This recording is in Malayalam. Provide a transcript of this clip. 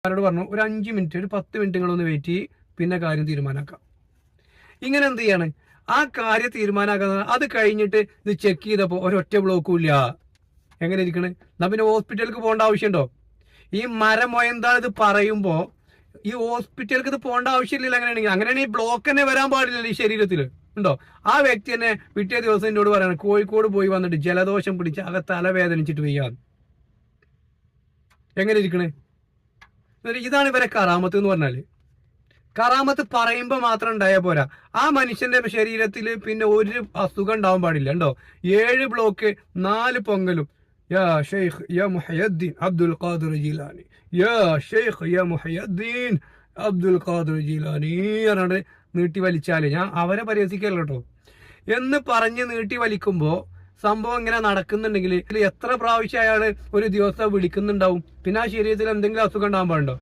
അവരോട് പറഞ്ഞു ഒരു 5 മിനിറ്റ് ഒരു 10 മിനിറ്റുകളൊന്ന് വെയിറ്റ് ചെയ്യും, പിന്നെ കാര്യം തീരുമാനമാക്കാം. ഇങ്ങനെ എന്ത് ചെയ്യാണ് ആ കാര്യം തീരുമാനമാക്കുന്നത്. അത് കഴിഞ്ഞിട്ട് ഇത് ചെക്ക് ചെയ്തപ്പോൾ ഒരൊറ്റ ബ്ലോക്കും ഇല്ല. എങ്ങനെ ഇരിക്കണേ? എന്നാ പിന്നെ ഹോസ്പിറ്റലിലേക്ക് പോകേണ്ട ആവശ്യമുണ്ടോ? ഈ മരമൊയന്താണ് ഇത് പറയുമ്പോ ഈ ഹോസ്പിറ്റലിലേക്ക് ഇത് പോകേണ്ട ആവശ്യമില്ല. അങ്ങനെയാണെങ്കിൽ ഈ ബ്ലോക്ക് തന്നെ വരാൻ പാടില്ലല്ലോ ഈ ശരീരത്തിൽ ഉണ്ടോ? ആ വ്യക്തി തന്നെ പിറ്റേ ദിവസം എന്നോട് പറയാണ് കോഴിക്കോട് പോയി വന്നിട്ട് ജലദോഷം പിടിച്ച് അക തലവേദനിച്ചിട്ട് വയ്യാന്ന്. എങ്ങനെ ഇരിക്കണേ? ഇതാണ് ഇവരെ കറാമത്ത് എന്ന് പറഞ്ഞാല്. കറാമത്ത് പറയുമ്പോ മാത്രം ഉണ്ടായാൽ പോരാ, ആ മനുഷ്യന്റെ ശരീരത്തിൽ പിന്നെ ഒരു അസുഖം ഉണ്ടാവാൻ പാടില്ല. ഉണ്ടോ? 7 ബ്ലോക്ക് 4 പൊങ്കലും. യാ ഷെയ്ഖ് യാ മുഹയ്യദ്ദീൻ അബ്ദുൽ ഖാദിർ ജീലാനി, യാ ഷെയ്ഖ് യാ മുഹയ്യദ്ദീൻ അബ്ദുൽ ഖാദിർ ജീലാനി പറഞ്ഞാണ്ട് നീട്ടി വലിച്ചാല്, ഞാൻ അവരെ പരിഹസിക്കല്ലോ കേട്ടോ, എന്ന് പറഞ്ഞ് നീട്ടി വലിക്കുമ്പോ സംഭവം ഇങ്ങനെ നടക്കുന്നുണ്ടെങ്കിൽ എത്ര പ്രാവശ്യം അയാള് ഒരു ദിവസം വിളിക്കുന്നുണ്ടാവും? പിന്നെ ആ ശരീരത്തിൽ എന്തെങ്കിലും അസുഖം ഉണ്ടാവാൻ പാടുണ്ടോ?